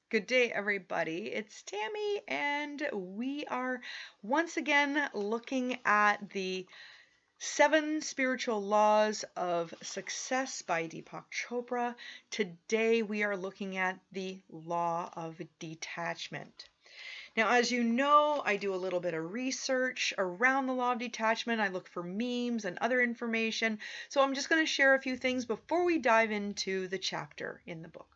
Good day, everybody. It's Tammy, and we are once again looking at the 7 Spiritual Laws of Success by Deepak Chopra. Today, we are looking at the Law of Detachment. Now, as you know, I do a little bit of research around the Law of Detachment. I look for memes and other information. So I'm just going to share a few things before we dive into the chapter in the book.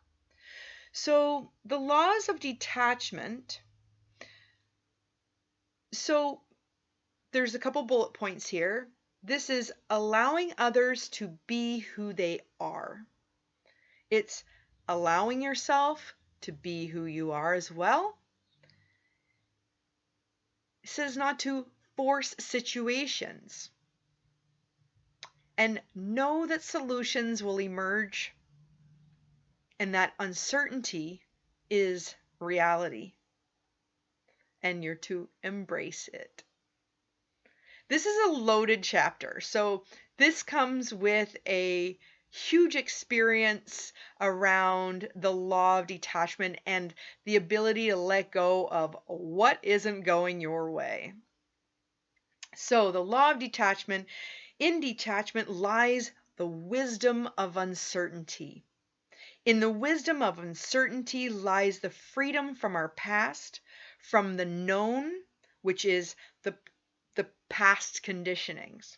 So the laws of detachment. So there's a couple bullet points here. This is allowing others to be who they are. It's allowing yourself to be who you are as well. It says not to force situations. And know that solutions will emerge and that uncertainty is reality. And you're to embrace it. This is a loaded chapter. So this comes with a huge experience around the law of detachment and the ability to let go of what isn't going your way. So the law of detachment, in detachment lies the wisdom of uncertainty. In the wisdom of uncertainty lies the freedom from our past, from the known, which is the past conditionings.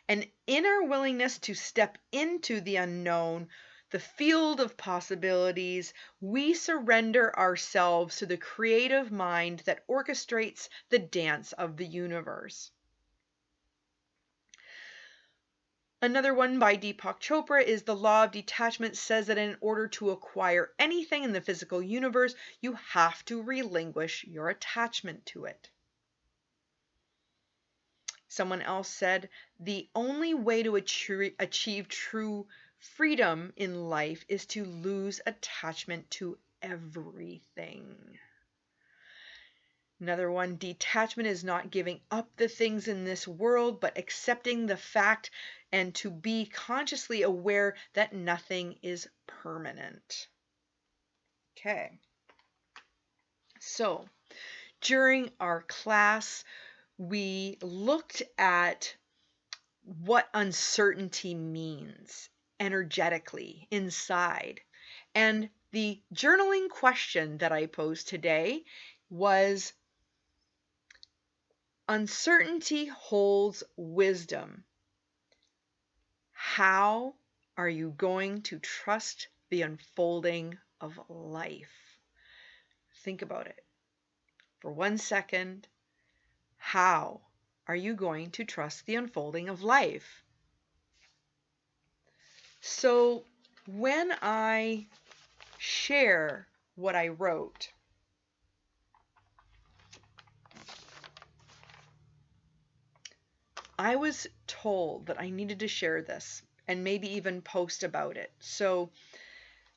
And in our willingness to step into the unknown, the field of possibilities, we surrender ourselves to the creative mind that orchestrates the dance of the universe. Another one by Deepak Chopra is the law of detachment says that in order to acquire anything in the physical universe, you have to relinquish your attachment to it. Someone else said, the only way to achieve true freedom in life is to lose attachment to everything. Another one, detachment is not giving up the things in this world, but accepting the fact and to be consciously aware that nothing is permanent. Okay. So, during our class, we looked at what uncertainty means energetically inside. And the journaling question that I posed today was, uncertainty holds wisdom. How are you going to trust the unfolding of life? Think about it for 1 second. How are you going to trust the unfolding of life? So when I share what I wrote, I was told that I needed to share this and maybe even post about it. So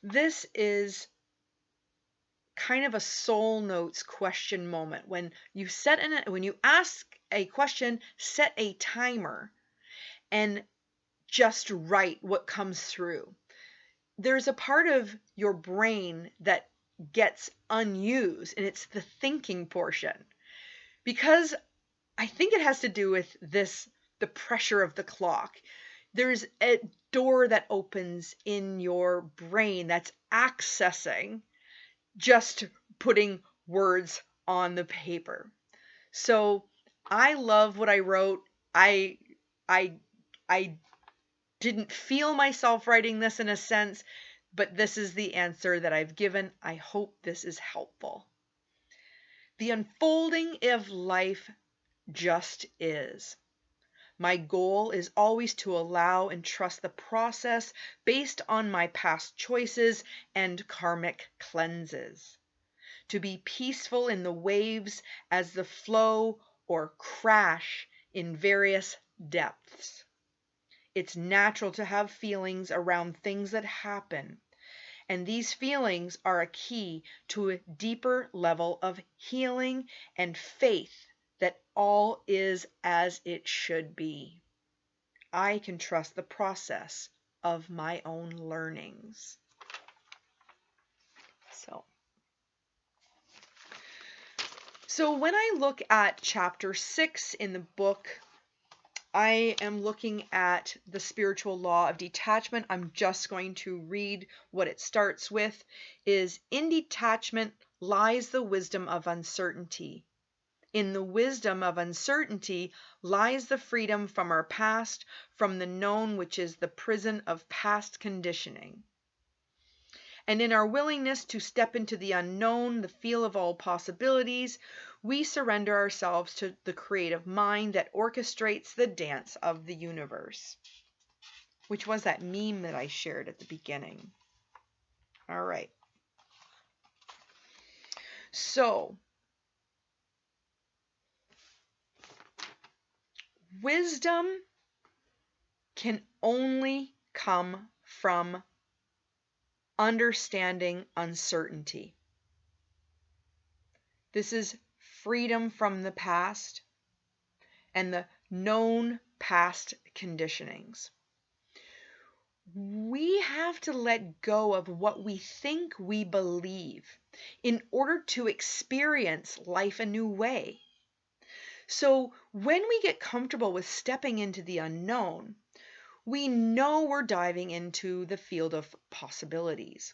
this is kind of a soul notes question moment. When you ask a question, set a timer and just write what comes through. There's a part of your brain that gets unused, and it's the thinking portion. Because I think it has to do with the pressure of the clock. There's a door that opens in your brain that's accessing just putting words on the paper. So I love what I wrote. I didn't feel myself writing this in a sense, but this is the answer that I've given. I hope this is helpful. The unfolding of life just is. My goal is always to allow and trust the process based on my past choices and karmic cleanses. To be peaceful in the waves as the flow or crash in various depths. It's natural to have feelings around things that happen, and these feelings are a key to a deeper level of healing and faith that all is as it should be. I can trust the process of my own learnings. So So when I look at chapter 6 in the book, I am looking at the spiritual law of detachment. I'm just going to read what it starts with is, in detachment lies the wisdom of uncertainty. In the wisdom of uncertainty lies the freedom from our past, from the known, which is the prison of past conditioning. And in our willingness to step into the unknown, the feel of all possibilities, we surrender ourselves to the creative mind that orchestrates the dance of the universe, which was that meme that I shared at the beginning. All right. So, wisdom can only come from understanding uncertainty. This is freedom from the past and the known past conditionings. We have to let go of what we think we believe in order to experience life a new way. So when we get comfortable with stepping into the unknown, we know we're diving into the field of possibilities.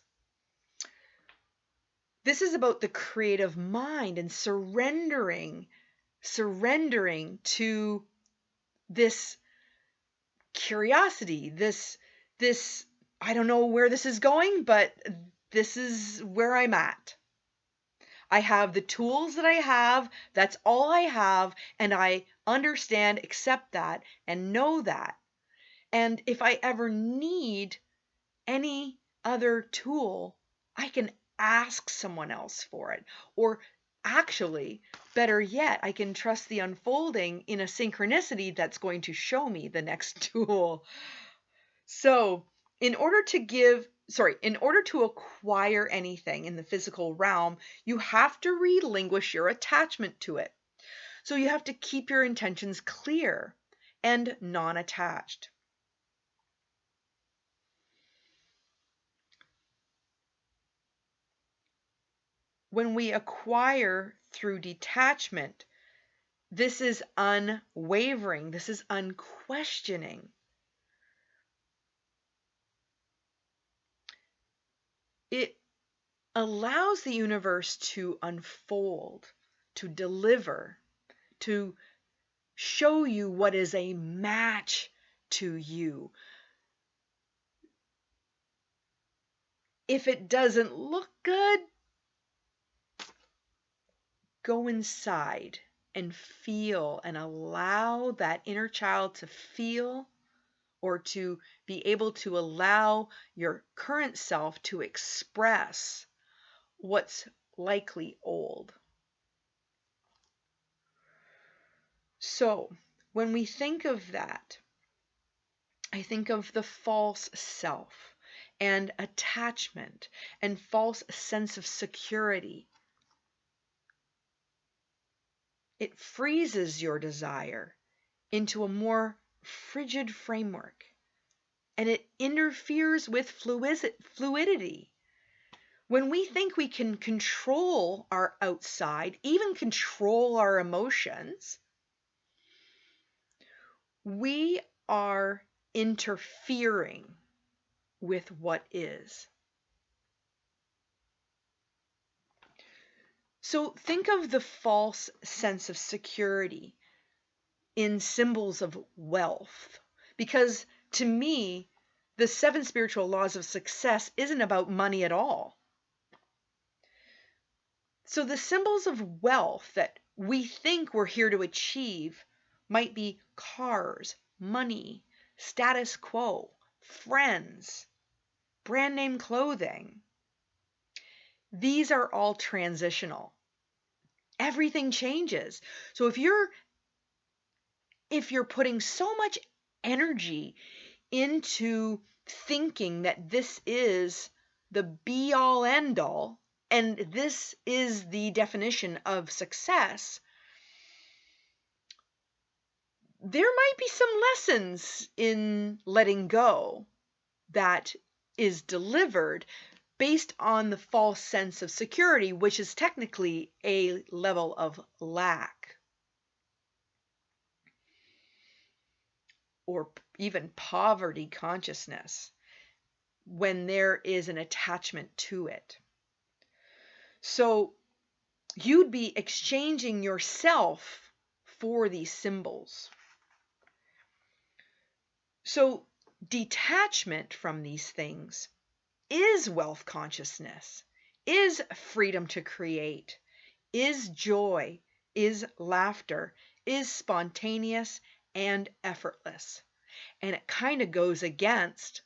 This is about the creative mind and surrendering to this curiosity, this I don't know where this is going, but this is where I'm at. I have the tools that I have, that's all I have, and I understand, accept that, and know that. And if I ever need any other tool, I can ask someone else for it. Or actually, better yet, I can trust the unfolding in a synchronicity that's going to show me the next tool. So, in order to acquire anything in the physical realm, you have to relinquish your attachment to it. So you have to keep your intentions clear and non-attached. When we acquire through detachment, this is unwavering, this is unquestioning. It allows the universe to unfold, to deliver, to show you what is a match to you. If it doesn't look good, go inside and feel and allow that inner child to feel, or to be able to allow your current self to express what's likely old. So when we think of that, I think of the false self and attachment and false sense of security. It freezes your desire into a more frigid framework, and it interferes with fluidity. When we think we can control our outside, even control our emotions, we are interfering with what is. So think of the false sense of security in symbols of wealth, because to me, the 7 spiritual laws of success isn't about money at all. So the symbols of wealth that we think we're here to achieve might be cars, money, status quo, friends, brand name clothing. These are all transitional. Everything changes. So if you're putting so much energy into thinking that this is the be all end all, and this is the definition of success, there might be some lessons in letting go that is delivered based on the false sense of security, which is technically a level of lack or even poverty consciousness, when there is an attachment to it. So you'd be exchanging yourself for these symbols. So detachment from these things is wealth consciousness, is freedom to create, is joy, is laughter, is spontaneous and effortless. And it kind of goes against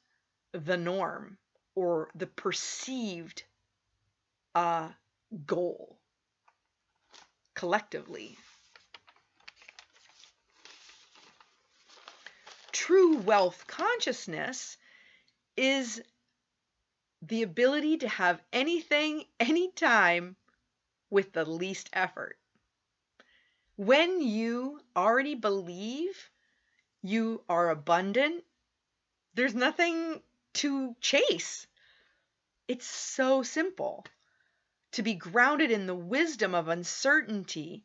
the norm or the perceived goal collectively. True wealth consciousness is the ability to have anything, anytime, with the least effort. When you already believe you are abundant, there's nothing to chase. It's so simple to be grounded in the wisdom of uncertainty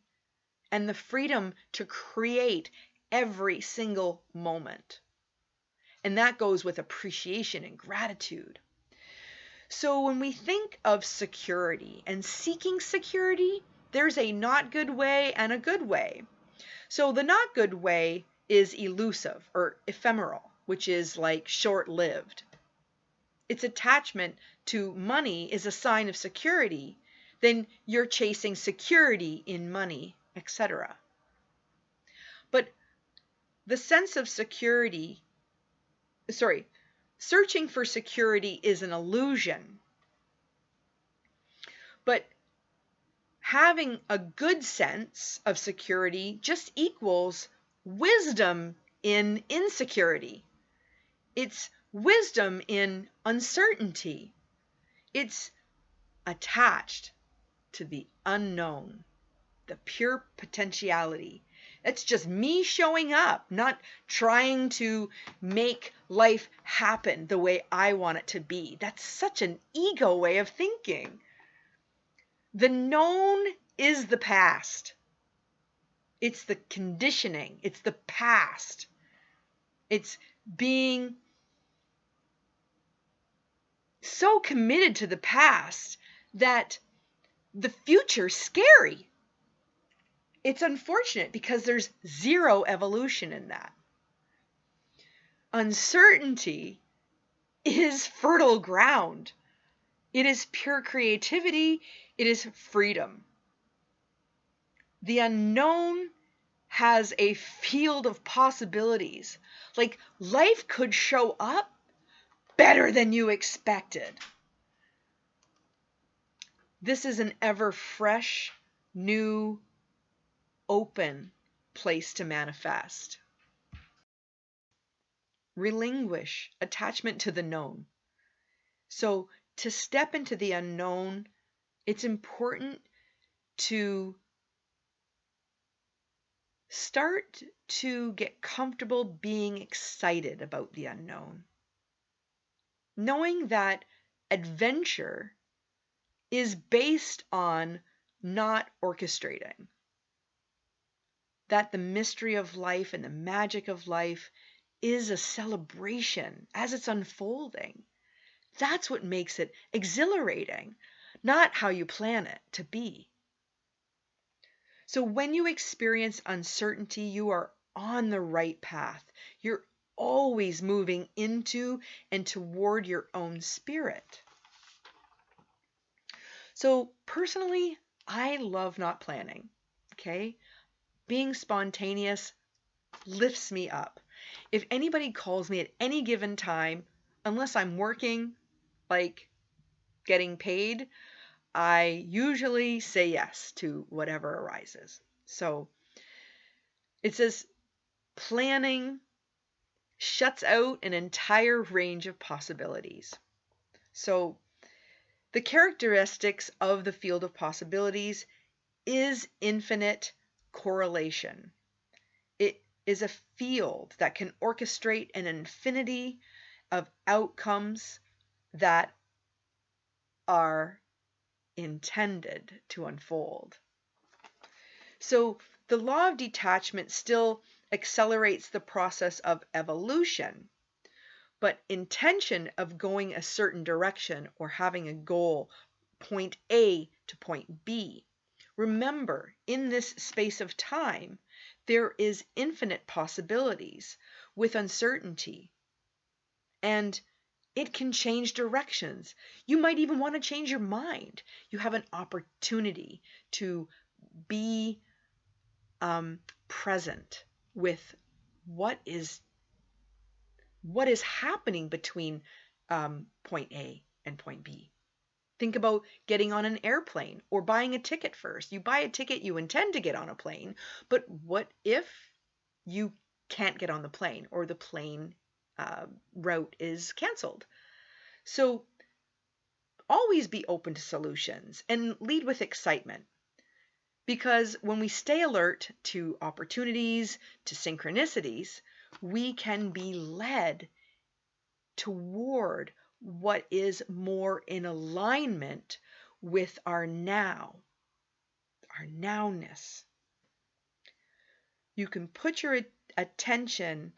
and the freedom to create every single moment. And that goes with appreciation and gratitude. So when we think of security and seeking security, there's a not good way and a good way. So the not good way is elusive or ephemeral, which is like short-lived. Its attachment to money is a sign of security. Then you're chasing security in money, etc. But the sense of security, searching for security is an illusion. But having a good sense of security just equals wisdom in insecurity. It's wisdom in uncertainty. It's attached to the unknown, the pure potentiality. That's just me showing up, not trying to make life happen the way I want it to be. That's such an ego way of thinking. The known is the past. It's the conditioning. It's the past. It's being so committed to the past that the future's scary. It's unfortunate because there's zero evolution in that. Uncertainty is fertile ground. It is pure creativity. It is freedom. The unknown has a field of possibilities. Like life could show up better than you expected. This is an ever fresh, new, open place to manifest. Relinquish attachment to the known. So to step into the unknown, it's important to start to get comfortable being excited about the unknown. Knowing that adventure is based on not orchestrating. That the mystery of life and the magic of life is a celebration as it's unfolding. That's what makes it exhilarating, not how you plan it to be. So when you experience uncertainty, you are on the right path. You're always moving into and toward your own spirit. So personally, I love not planning, okay? Being spontaneous lifts me up. If anybody calls me at any given time, unless I'm working, like getting paid, I usually say yes to whatever arises. So it says planning shuts out an entire range of possibilities. So the characteristics of the field of possibilities is infinite correlation. It is a field that can orchestrate an infinity of outcomes that are intended to unfold. So the law of detachment still accelerates the process of evolution, but intention of going a certain direction or having a goal, point A to point B. Remember, in this space of time, there is infinite possibilities with uncertainty, and it can change directions. You might even want to change your mind. You have an opportunity to be present with what is happening between point A and point B. Think about getting on an airplane or buying a ticket first. You buy a ticket, you intend to get on a plane, but what if you can't get on the plane or the plane route is canceled? So always be open to solutions and lead with excitement. Because when we stay alert to opportunities, to synchronicities, we can be led toward what is more in alignment with our now, our nowness. You can put your attention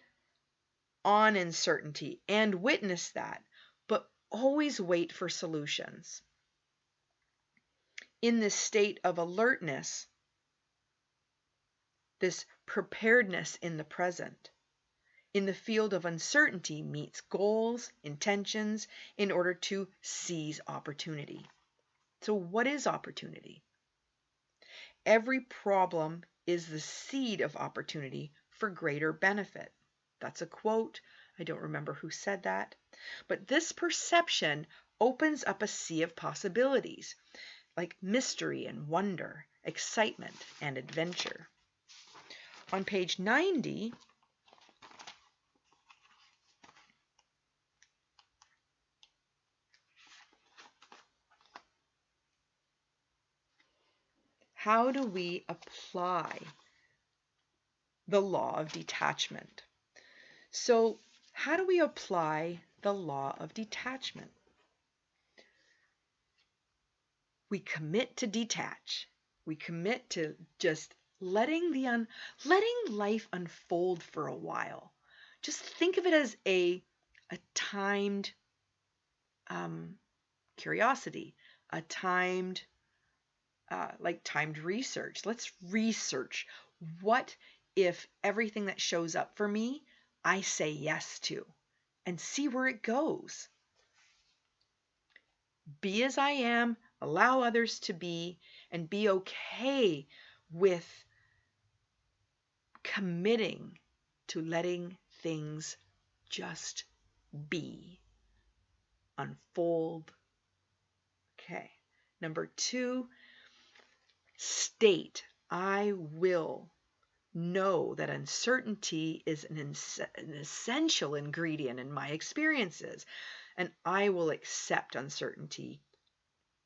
on uncertainty and witness that, but always wait for solutions. In this state of alertness, this preparedness in the present, in the field of uncertainty meets goals, intentions in order to seize opportunity. So what is opportunity? Every problem is the seed of opportunity for greater benefit. That's a quote. I don't remember who said that. But this perception opens up a sea of possibilities, like mystery and wonder, excitement and adventure. On page 90, how do we apply the law of detachment? So, how do we apply the law of detachment? We commit to detach. We commit to just letting life unfold for a while. Just think of it as a timed curiosity, a timed timed research. Let's research, what if everything that shows up for me, I say yes to, and see where it goes. Be as I am, allow others to be, and be okay with committing to letting things just be, unfold. Okay. Number 2, state, I will know that uncertainty is an essential ingredient in my experiences, and I will accept uncertainty.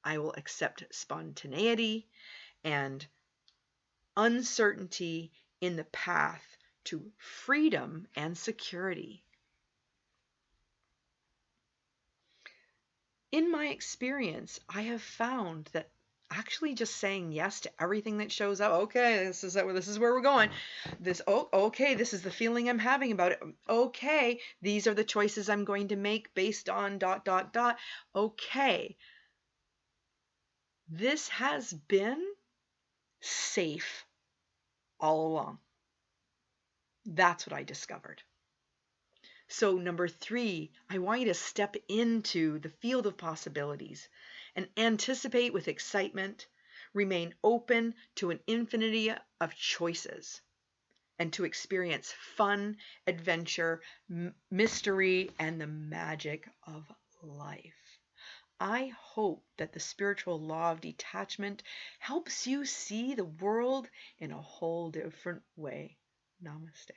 I will accept spontaneity and uncertainty in the path to freedom and security. In my experience, I have found that actually just saying yes to everything that shows up. Okay, this is where we're going. Okay, this is the feeling I'm having about it. Okay, these are the choices I'm going to make based on ... Okay. This has been safe all along. That's what I discovered. So number 3, I want you to step into the field of possibilities and anticipate with excitement, remain open to an infinity of choices, and to experience fun, adventure, mystery, and the magic of life. I hope that the spiritual law of detachment helps you see the world in a whole different way. Namaste.